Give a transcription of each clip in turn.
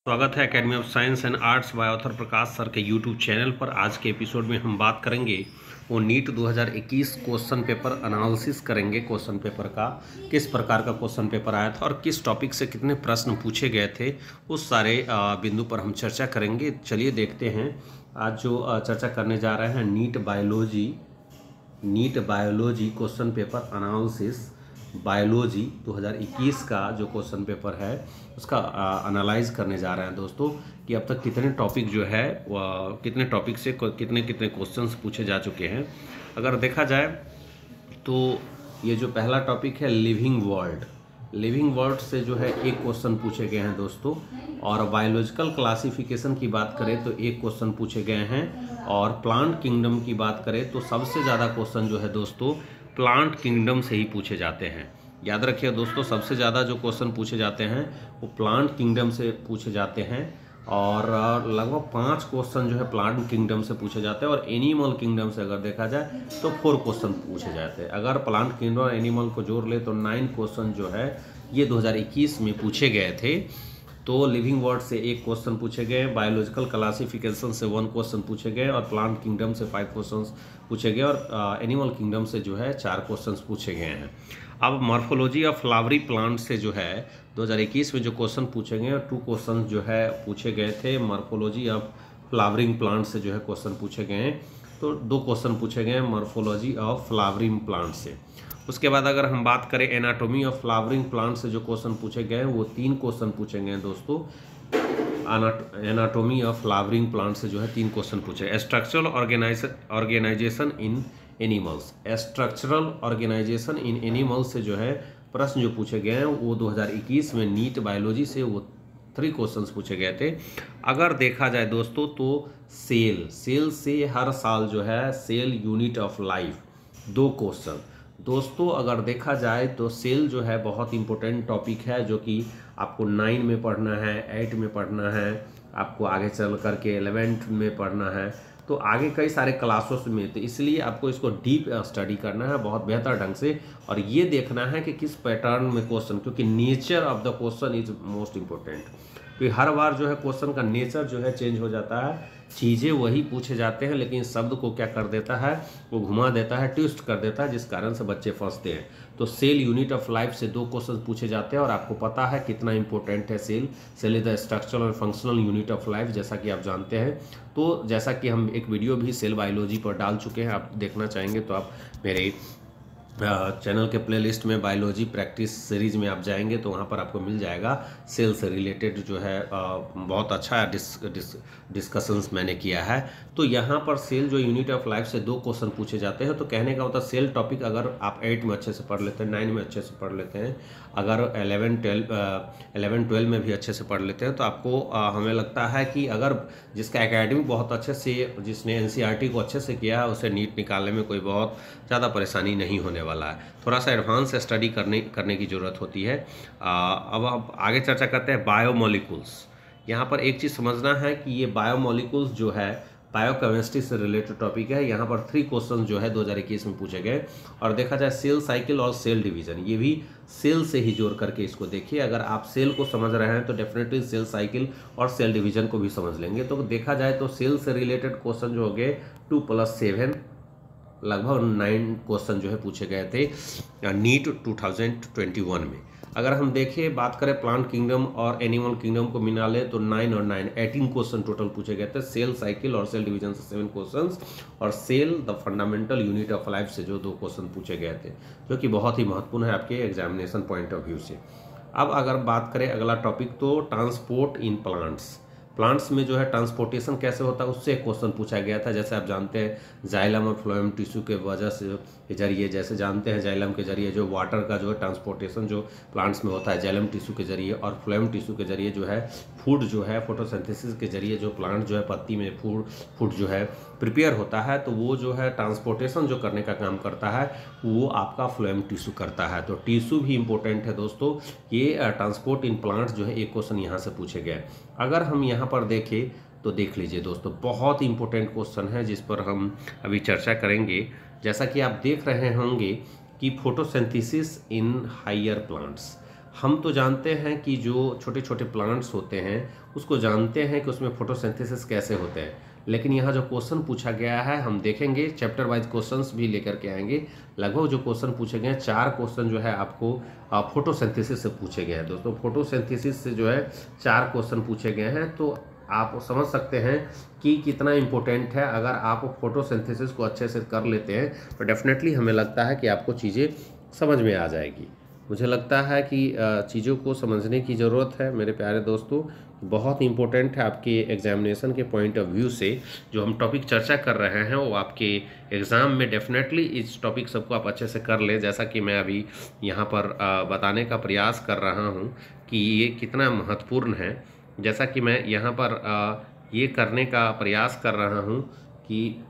स्वागत है academy of science and arts by author Prakash sir के यूट्यूब चैनल पर। आज के एपिसोड में हम बात करेंगे वो नीट 2021 क्वेश्चन पेपर एनालिसिस करेंगे। क्वेश्चन पेपर का किस प्रकार का क्वेश्चन पेपर आया था और किस टॉपिक से कितने प्रश्न पूछे गए थे, उस सारे बिंदु पर हम चर्चा करेंगे। चलिए देखते हैं आज जो चर्चा करने जा रहे हैं NEET biology question paper analysis. Biology 2021 का जो क्वेश्चन पेपर है उसका एनालाइज करने जा रहे हैं दोस्तों कि अब तक कितने टॉपिक जो है कितने टॉपिक से कितने कितने क्वेश्चंस पूछे जा चुके हैं। अगर देखा जाए तो ये जो पहला टॉपिक है लिविंग वर्ल्ड से जो है एक क्वेश्चन पूछे गए हैं दोस्तों। और बायोलॉजिकल क्लासिफिकेशन की बात करें तो एक क्वेश्चन पूछे गए हैं। और प्लांट किंगडम की बात करें तो सबसे ज़्यादा क्वेश्चन जो है दोस्तों प्लांट किंगडम से ही पूछे जाते हैं। याद रखिए दोस्तों, सबसे ज़्यादा जो क्वेश्चन पूछे जाते हैं वो प्लांट किंगडम से पूछे जाते हैं। और लगभग 5 क्वेश्चन जो है प्लांट किंगडम से पूछे जाते हैं। और एनिमल किंगडम से अगर देखा जाए तो 4 क्वेश्चन पूछे जाते हैं। अगर प्लांट किंगडम और एनिमल को जोड़ ले तो 9 क्वेश्चन जो है ये 2021 में पूछे गए थे। तो लिविंग वर्ल्ड से एक क्वेश्चन पूछे गए, बायोलॉजिकल क्लासिफिकेशन से 1 क्वेश्चन पूछे गए, और प्लांट किंगडम से 5 क्वेश्चन पूछे गए, और एनिमल किंगडम से जो है 4 क्वेश्चन पूछे गए हैं। अब मॉर्फोलॉजी ऑफ फ्लावरी प्लांट से जो है 2021 में जो क्वेश्चन पूछे गए 2 क्वेश्चन जो है पूछे गए थे। मॉर्फोलॉजी ऑफ फ्लावरिंग प्लांट से जो है क्वेश्चन पूछे गए हैं, तो 2 क्वेश्चन पूछे गए हैं मॉर्फोलॉजी ऑफ फ्लावरिंग प्लांट से। उसके बाद अगर हम बात करें एनाटॉमी ऑफ फ्लावरिंग प्लांट से जो क्वेश्चन पूछे गए हैं वो 3 क्वेश्चन पूछे गए हैं दोस्तों। एनाटॉमी ऑफ फ्लावरिंग प्लांट से जो है 3 क्वेश्चन पूछे। स्ट्रक्चरल ऑर्गेनाइजेशन इन एनिमल्स, स्ट्रक्चरल ऑर्गेनाइजेशन इन एनिमल्स से जो है प्रश्न जो पूछे गए हैं वो 2021 में नीट बायोलॉजी से वो 3 क्वेश्चंस पूछे गए थे। अगर देखा जाए दोस्तों तो सेल से हर साल जो है cell unit of life 2 question दोस्तों। अगर देखा जाए तो सेल जो है बहुत इंपॉर्टेंट टॉपिक है, जो कि आपको 9 में पढ़ना है, 8 में पढ़ना है, आपको आगे चल करके 11th में पढ़ना है, तो आगे कई सारे क्लासों में। तो इसलिए आपको इसको डीप स्टडी करना है बहुत बेहतर ढंग से, और ये देखना है कि किस पैटर्न में क्वेश्चन, क्योंकि nature of the question is most important. क्योंकि हर बार जो है क्वेश्चन का नेचर जो है चेंज हो जाता है, चीज़ें वही पूछे जाते हैं लेकिन शब्द को क्या कर देता है, वो घुमा देता है, ट्विस्ट कर देता है, जिस कारण से बच्चे फंसते हैं। तो सेल यूनिट ऑफ लाइफ से 2 क्वेश्चन पूछे जाते हैं, और आपको पता है कितना इंपॉर्टेंट है सेल इज द स्ट्रक्चरल और फंक्शनल यूनिट ऑफ लाइफ, जैसा कि आप जानते हैं। तो जैसा कि हम एक वीडियो भी सेल बायोलॉजी पर डाल चुके हैं, आप देखना चाहेंगे तो आप मेरे चैनल के प्लेलिस्ट में बायोलॉजी प्रैक्टिस सीरीज में आप जाएंगे तो वहाँ पर आपको मिल जाएगा सेल से रिलेटेड जो है बहुत अच्छा डिस्कशंस मैंने किया है। तो यहाँ पर सेल जो यूनिट ऑफ लाइफ से 2 क्वेश्चन पूछे जाते हैं। तो कहने का मतलब सेल टॉपिक अगर आप 8 में अच्छे से पढ़ लेते हैं, 9 में अच्छे से पढ़ लेते हैं, अगर 11-12 में भी अच्छे से पढ़ लेते हैं, तो आपको हमें लगता है कि अगर जिसका एकेडमिक बहुत अच्छे से, जिसने NCERT को अच्छे से किया है, उसे नीट निकालने में कोई बहुत ज़्यादा परेशानी नहीं होने वाला है। थोड़ा सा एडवांस स्टडी करने की ज़रूरत होती है। अब आप आगे चर्चा करते हैं बायोमोलिकुल्स। यहाँ पर एक चीज़ समझना है कि ये बायोमोलिकुल्स जो है बायोकेमिस्ट्री से रिलेटेड टॉपिक है। यहाँ पर 3 क्वेश्चन जो है 2021 में पूछे गए। और देखा जाए सेल साइकिल और सेल डिवीज़न, ये भी सेल से ही जोड़ करके इसको देखिए। अगर आप सेल को समझ रहे हैं तो डेफिनेटली सेल साइकिल और सेल डिवीज़न को भी समझ लेंगे। तो देखा जाए तो सेल से रिलेटेड क्वेश्चन जो हो गए 2 + 7 लगभग 9 क्वेश्चन जो है पूछे गए थे नीट 2021 में। अगर हम देखें बात करें प्लांट किंगडम और एनिमल किंगडम को मिला ले तो 9 और 9 18 क्वेश्चन टोटल पूछे गए थे। सेल साइकिल और सेल डिवीजन से 7 क्वेश्चंस, और cell the fundamental unit of life से जो 2 क्वेश्चन पूछे गए थे, जो कि बहुत ही महत्वपूर्ण है आपके एग्जामिनेशन पॉइंट ऑफ व्यू से। अब अगर बात करें अगला टॉपिक तो ट्रांसपोर्ट इन प्लांट्स में जो है ट्रांसपोर्टेशन कैसे होता है उससे एक क्वेश्चन पूछा गया था। जैसे आप जानते हैं जाइलम और फ्लोएम टिश्यू के वजह से के जरिए, जैसे जानते हैं जाइलम के जरिए जो वाटर का जो है ट्रांसपोर्टेशन जो प्लांट्स में होता है जाइलम टिश्यू के जरिए, और फ्लोएम टिश्यू के जरिए जो है फूड जो है फोटोसिंथेसिस के जरिए जो प्लांट जो है पत्ती में फूड जो है प्रिपेयर होता है, तो वो जो है ट्रांसपोर्टेशन जो करने का काम करता है वो आपका फ्लोएम टिश्यू करता है। तो टिश्यू भी इंपॉर्टेंट है दोस्तों। ये ट्रांसपोर्ट इन प्लांट्स जो है एक क्वेश्चन यहाँ से पूछे गए। अगर हम यहाँ पर देखें तो देख लीजिए दोस्तों, बहुत इंपॉर्टेंट क्वेश्चन है जिस पर हम अभी चर्चा करेंगे। जैसा कि आप देख रहे होंगे कि फोटोसिंथेसिस इन हायर प्लांट्स, हम तो जानते हैं कि जो छोटे छोटे प्लांट्स होते हैं उसको जानते हैं कि उसमें फोटोसिंथेसिस कैसे होते हैं, लेकिन यहाँ जो क्वेश्चन पूछा गया है हम देखेंगे, चैप्टर वाइज क्वेश्चंस भी लेकर के आएंगे। लगभग जो क्वेश्चन पूछे गए हैं 4 क्वेश्चन जो है आपको फोटोसिंथेसिस से पूछे गए हैं दोस्तों। फोटोसिंथेसिस से जो है 4 क्वेश्चन पूछे गए हैं, तो आप समझ सकते हैं कि कितना इम्पोर्टेंट है। अगर आप फोटोसिंथेसिस को अच्छे से कर लेते हैं तो डेफिनेटली हमें लगता है कि आपको चीज़ें समझ में आ जाएगी। मुझे लगता है कि चीज़ों को समझने की ज़रूरत है मेरे प्यारे दोस्तों, बहुत इंपॉर्टेंट है आपके एग्जामिनेशन के पॉइंट ऑफ व्यू से। जो हम टॉपिक चर्चा कर रहे हैं वो आपके एग्ज़ाम में डेफिनेटली इस टॉपिक सबको आप अच्छे से कर लें, जैसा कि मैं अभी यहाँ पर बताने का प्रयास कर रहा हूँ कि ये कितना महत्वपूर्ण है। जैसा कि मैं यहाँ पर ये करने का प्रयास कर रहा हूँ कि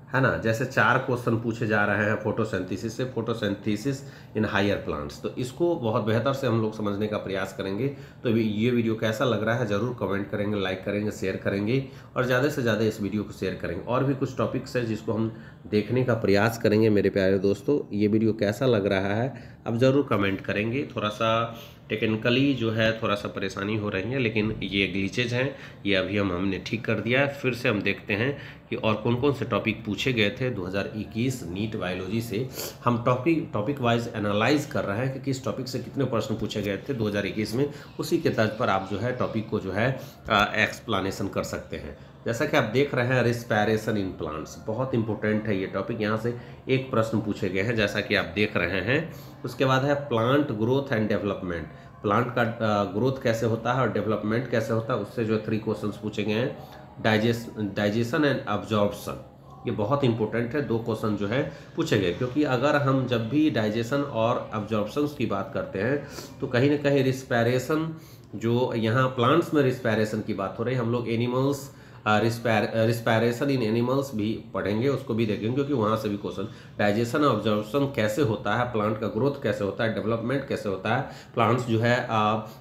है ना, जैसे 4 क्वेश्चन पूछे जा रहे हैं फोटोसिंथेसिस से, फोटोसिंथेसिस इन हायर प्लांट्स, तो इसको बहुत बेहतर से हम लोग समझने का प्रयास करेंगे। तो ये वीडियो कैसा लग रहा है ज़रूर कमेंट करेंगे, लाइक करेंगे, शेयर करेंगे और ज़्यादा से ज़्यादा इस वीडियो को शेयर करेंगे। और भी कुछ टॉपिक्स है जिसको हम देखने का प्रयास करेंगे मेरे प्यारे दोस्तों। ये वीडियो कैसा लग रहा है अब ज़रूर कमेंट करेंगे। थोड़ा सा टेक्निकली जो है थोड़ा सा परेशानी हो रही है, लेकिन ये ग्लिचेज हैं, ये अभी हमने ठीक कर दिया है। फिर से हम देखते हैं कि और कौन कौन से टॉपिक पूछे गए थे 2021 नीट बायोलॉजी से। हम टॉपिक वाइज एनालाइज कर रहे हैं कि किस टॉपिक से कितने प्रश्न पूछे गए थे 2021 में, उसी के तर्ज पर आप जो है टॉपिक को जो है एक्सप्लेनेशन कर सकते हैं। जैसा कि आप देख रहे हैं रिस्पायरेशन इन प्लांट्स, बहुत इंपॉर्टेंट है ये टॉपिक। यहाँ से एक प्रश्न पूछे गए हैं जैसा कि आप देख रहे हैं। उसके बाद है plant growth and development, plant का ग्रोथ कैसे होता है और डेवलपमेंट कैसे होता है, उससे जो 3 क्वेश्चंस पूछे गए हैं। डाइजेशन एंड अब्जॉर्प्शन, ये बहुत इंपॉर्टेंट है। 2 क्वेश्चन जो है पूछे गए, क्योंकि अगर हम जब भी डाइजेशन और अब्जॉर्प्शन की बात करते हैं तो कहीं ना कहीं रिस्पायरेशन, जो यहाँ प्लांट्स में रिस्पायरेशन की बात हो रही है, हम लोग एनिमल्स रिस्पायरेशन इन एनिमल्स भी पढ़ेंगे, उसको भी देखेंगे, क्योंकि वहाँ से भी क्वेश्चन डाइजेशन और ऑब्जर्वेशन कैसे होता है, प्लांट का ग्रोथ कैसे होता है, डेवलपमेंट कैसे होता है, प्लांट्स जो है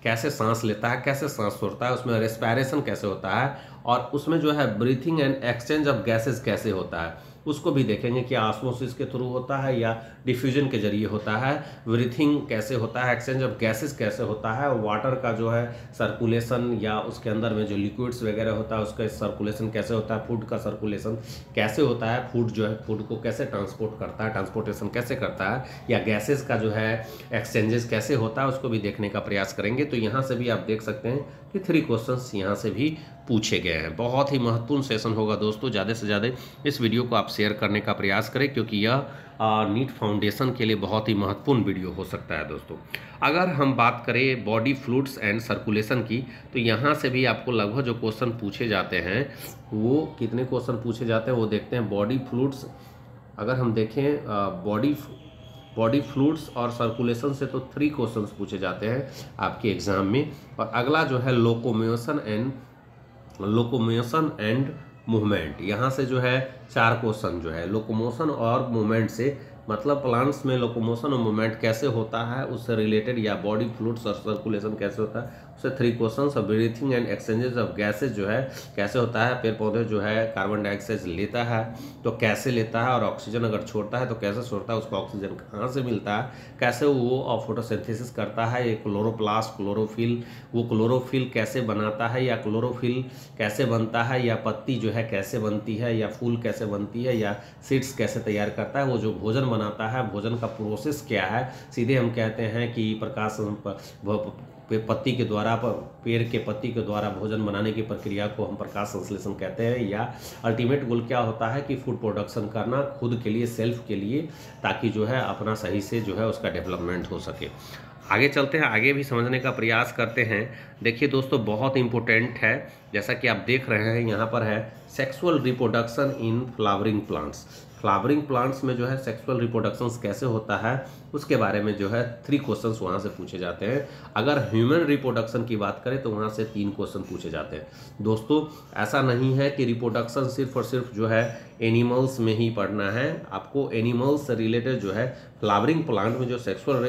कैसे सांस लेता है, कैसे सांस छोड़ता है, उसमें रेस्पायरेशन कैसे होता है, और उसमें जो है breathing and exchange of gases कैसे होता है, उसको भी देखेंगे कि ऑस्मोसिस के थ्रू होता है या डिफ्यूजन के जरिए होता है, ब्रीथिंग कैसे होता है, एक्सचेंज ऑफ गैसेस कैसे होता है, वाटर का जो है सर्कुलेशन या उसके अंदर में जो लिक्विड्स वगैरह होता है उसका सर्कुलेशन कैसे होता है, फूड का सर्कुलेशन कैसे होता है, फूड जो है फूड को कैसे ट्रांसपोर्ट करता है, ट्रांसपोर्टेशन कैसे करता है, या गैसेस का जो है एक्सचेंजेस कैसे होता है, उसको भी देखने का प्रयास करेंगे। तो यहाँ से भी आप देख सकते हैं कि 3 क्वेश्चंस यहाँ से भी पूछे गए हैं। बहुत ही महत्वपूर्ण सेशन होगा दोस्तों, ज़्यादा से ज़्यादा इस वीडियो को आप शेयर करने का प्रयास करें, क्योंकि यह नीट फाउंडेशन के लिए बहुत ही महत्वपूर्ण वीडियो हो सकता है दोस्तों। अगर हम बात करें बॉडी फ्लूइड्स एंड सर्कुलेशन की, तो यहाँ से भी आपको लगभग जो क्वेश्चन पूछे जाते हैं, वो कितने क्वेश्चन पूछे जाते हैं वो देखते हैं। बॉडी फ्लूइड्स अगर हम देखें, बॉडी फ्लूइड्स और सर्कुलेशन से तो 3 क्वेश्चंस पूछे जाते हैं आपके एग्जाम में। और अगला जो है लोकोमोशन एंड मूवमेंट, यहाँ से जो है 4 क्वेश्चन जो है लोकोमोशन और मूवमेंट से, मतलब प्लांट्स में लोकोमोशन और मूवमेंट कैसे होता है उससे रिलेटेड, या बॉडी फ्लूइड्स और सर्कुलेशन कैसे होता है उससे 3 क्वेश्चंस। और breathing and exchanges of gases जो है कैसे होता है, पेड़ पौधे जो है कार्बन डाइऑक्साइड लेता है तो कैसे लेता है, और ऑक्सीजन अगर छोड़ता है तो कैसे छोड़ता है, उसको ऑक्सीजन कहाँ से मिलता है, कैसे वो फोटोसिंथेसिस करता है, ये क्लोरोप्लास्ट क्लोरोफिल, वो क्लोरोफिल कैसे बनाता है, या क्लोरोफिल कैसे बनता है, या पत्ती जो है कैसे बनती है, या फूल कैसे बनती है, या सीड्स कैसे तैयार करता है, वो जो भोजन बनाता है भोजन का प्रोसेस क्या है। सीधे हम कहते हैं कि प्रकाश पत्ती के द्वारा, पेड़ के पत्ती के द्वारा भोजन बनाने की प्रक्रिया को हम प्रकाश संश्लेषण कहते हैं। या अल्टीमेट गोल क्या होता है कि फूड प्रोडक्शन करना खुद के लिए, सेल्फ के लिए, ताकि जो है अपना सही से जो है उसका डेवलपमेंट हो सके। आगे चलते हैं, आगे भी समझने का प्रयास करते हैं। देखिए दोस्तों बहुत इंपॉर्टेंट है, जैसा कि आप देख रहे हैं यहाँ पर है sexual reproduction in flowering plants. Flowering plants में जो है सेक्सुअल रिप्रोडक्शन कैसे होता है उसके बारे में जो है 3 क्वेश्चंस वहाँ से पूछे जाते हैं। अगर ह्यूमन रिप्रोडक्शन की बात करें तो वहाँ से 3 क्वेश्चन पूछे जाते हैं। दोस्तों ऐसा नहीं है कि रिप्रोडक्शन सिर्फ और सिर्फ जो है एनिमल्स में ही पढ़ना है, आपको एनिमल्स से रिलेटेड जो है फ्लावरिंग प्लांट में जो सेक्सुअल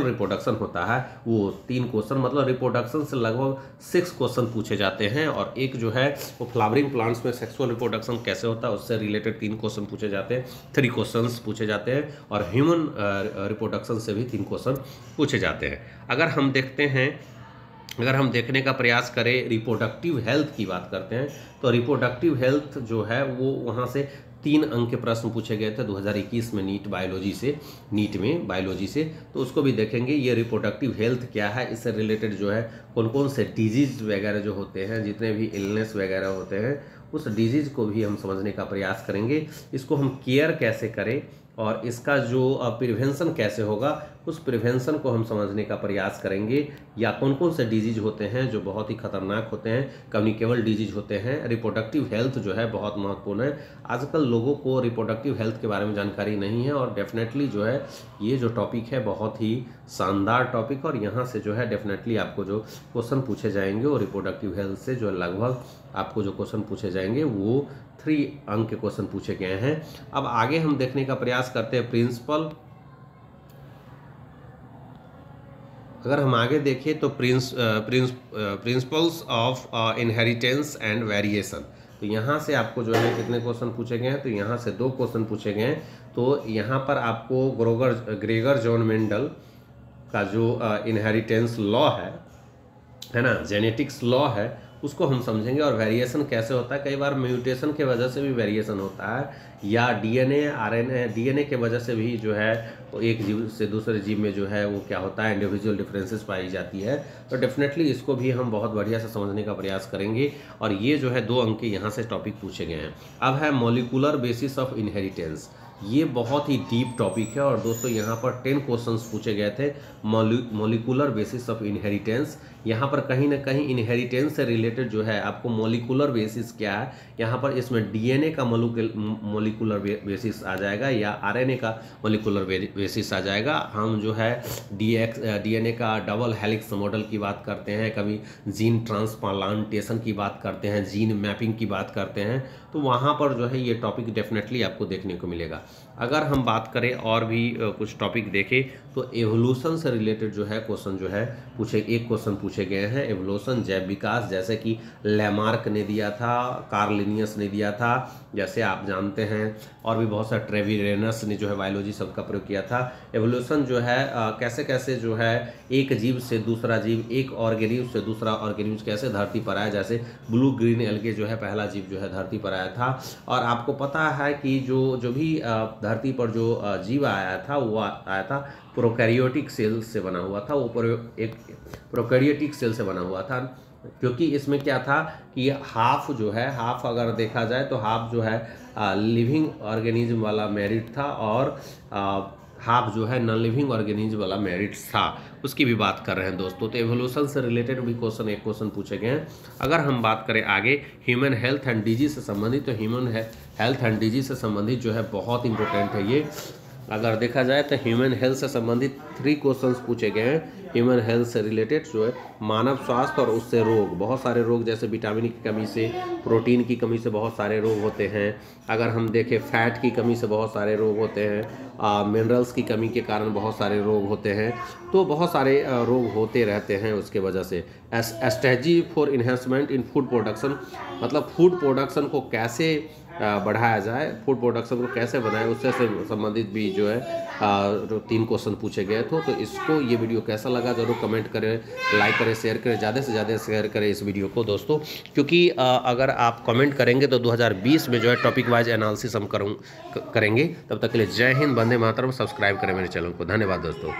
रिप्रोडक्शन होता है वो 3 क्वेश्चन, मतलब रिप्रोडक्शन से लगभग 6 क्वेश्चन पूछे जाते हैं। और एक जो है वो फ्लावरिंग प्लांट्स में सेक्सुअल रिप्रोडक्शन कैसे होता है उससे रिलेटेड 3 क्वेश्चन पूछे जाते हैं, 3 क्वेश्चंस पूछे जाते हैं, और ह्यूमन रिप्रोडक्शन से भी 3 क्वेश्चन पूछे जाते हैं। अगर हम देखने का प्रयास करें, रिप्रोडक्टिव हेल्थ की बात करते हैं, तो रिप्रोडक्टिव हेल्थ जो है वो वहाँ से 3 अंक के प्रश्न पूछे गए थे 2021 में नीट में बायोलॉजी से, तो उसको भी देखेंगे। ये रिप्रोडक्टिव हेल्थ क्या है, इससे रिलेटेड जो है कौन कौन से डिजीज वगैरह जो होते हैं, जितने भी इलनेस वगैरह होते हैं, उस डिजीज को भी हम समझने का प्रयास करेंगे। इसको हम केयर कैसे करें और इसका जो प्रिवेंशन कैसे होगा, उस प्रिवेंशन को हम समझने का प्रयास करेंगे। या कौन कौन से डिजीज होते हैं जो बहुत ही खतरनाक होते हैं, कम्युनिकेबल डिजीज होते हैं। रिप्रोडक्टिव हेल्थ जो है बहुत महत्वपूर्ण है। आजकल लोगों को रिप्रोडक्टिव हेल्थ के बारे में जानकारी नहीं है, और डेफिनेटली जो है ये जो टॉपिक है बहुत ही शानदार टॉपिक, और यहाँ से जो है डेफिनेटली आपको जो क्वेश्चन पूछे जाएंगे वो रिप्रोडक्टिव हेल्थ से जो लगभग आपको जो क्वेश्चन पूछे जाएंगे वो 3 अंक के क्वेश्चन पूछे गए हैं। अब आगे हम देखने का प्रयास करते हैं प्रिंसिपल। अगर हम आगे देखें तो principles of inheritance and variation, तो यहाँ से आपको जो है कितने क्वेश्चन पूछे गए हैं, तो यहाँ से 2 क्वेश्चन पूछे गए हैं। तो यहाँ पर आपको ग्रेगर जॉन मेंडल का जो इनहेरिटेंस लॉ है ना, जेनेटिक्स लॉ है, उसको हम समझेंगे। और वेरिएशन कैसे होता है, कई बार म्यूटेशन के वजह से भी वेरिएशन होता है, या डीएनए आरएनए डीएनए के वजह से भी जो है एक जीव से दूसरे जीव में जो है वो क्या होता है, इंडिविजुअल डिफरेंसेस पाई जाती है। तो डेफिनेटली इसको भी हम बहुत बढ़िया से समझने का प्रयास करेंगे। और ये जो है 2 अंक के यहाँ से टॉपिक पूछे गए हैं। अब है मॉलिक्यूलर बेसिस ऑफ इनहेरिटेंस। ये बहुत ही डीप टॉपिक है, और दोस्तों यहाँ पर 10 क्वेश्चंस पूछे गए थे मॉलिक्यूलर बेसिस ऑफ इनहेरिटेंस। यहाँ पर कहीं ना कहीं इनहेरिटेंस से रिलेटेड जो है आपको मॉलिक्यूलर बेसिस क्या है, यहाँ पर इसमें डीएनए का मॉलिक्यूलर बेसिस आ जाएगा, या आरएनए का मॉलिक्यूलर बेसिस आ जाएगा। हम जो है डीएनए का डबल हेलिक्स मॉडल की बात करते हैं, कभी जीन ट्रांसप्लांटेशन की बात करते हैं, जीन मैपिंग की बात करते हैं, तो वहाँ पर जो है ये टॉपिक डेफिनेटली आपको देखने को मिलेगा। अगर हम बात करें और भी कुछ टॉपिक देखें, तो एवोल्यूशन से रिलेटेड जो है क्वेश्चन जो है एक क्वेश्चन पूछे गए हैं। एवोल्यूशन, जैव विकास, जैसे कि लैमार्क ने दिया था, कार्ल लिनियस ने दिया था, जैसे आप जानते हैं, और भी बहुत सारे ट्रेविरेनस ने जो है बायोलॉजी शब्द का प्रयोग किया था। एवोल्यूशन जो है कैसे कैसे जो है एक जीव से दूसरा जीव, एक ऑर्गेनिज्म से दूसरा ऑर्गेनिज्म कैसे धरती पर आया, जैसे ब्लू ग्रीन एल्गे जो है पहला जीव जो है धरती पर आया था। और आपको पता है कि जो भी धरती पर जो जीव आया था वो आया था प्रोकैरियोटिक सेल से बना हुआ था, वो एक प्रोकैरियोटिक सेल से बना हुआ था, क्योंकि इसमें क्या था कि हाफ जो है, हाफ अगर देखा जाए तो हाफ जो है लिविंग ऑर्गेनिज्म वाला मेरिट था, और हाफ जो है नॉन लिविंग ऑर्गेनिज्म वाला मेरिट था, उसकी भी बात कर रहे हैं दोस्तों। तो एवोल्यूशन से रिलेटेड भी एक क्वेश्चन पूछे गए हैं। अगर हम बात करें आगे ह्यूमन हेल्थ एंड डिजीज से संबंधित, तो ह्यूमन हेल्थ एंड डिजीज से संबंधित जो है बहुत इंपॉर्टेंट है ये। अगर देखा जाए तो ह्यूमन हेल्थ से संबंधित 3 क्वेश्चंस पूछे गए हैं। ह्यूमन हेल्थ से रिलेटेड जो है मानव स्वास्थ्य और उससे रोग, बहुत सारे रोग, जैसे विटामिन की कमी से, प्रोटीन की कमी से बहुत सारे रोग होते हैं। अगर हम देखें फैट की कमी से बहुत सारे रोग होते हैं, मिनरल्स की कमी के कारण बहुत सारे रोग होते हैं, तो बहुत सारे रोग होते रहते हैं उसके वजह से। Strategy for enhancement in food production, मतलब फूड प्रोडक्शन को कैसे बढ़ाया जाए, फूड प्रोडक्शन को कैसे बनाए, उससे संबंधित भी जो है 3 क्वेश्चन पूछे गए थे। तो इसको ये वीडियो कैसा लगा जरूर कमेंट करें, लाइक करें, शेयर करें, ज़्यादा से ज़्यादा शेयर करें इस वीडियो को दोस्तों, क्योंकि अगर आप कमेंट करेंगे तो 2020 में जो है टॉपिक वाइज एनालिसिस हम करेंगे। तब तक के लिए जय हिंद, वंदे मातरम। सब्सक्राइब करें मेरे चैनल को। धन्यवाद दोस्तों।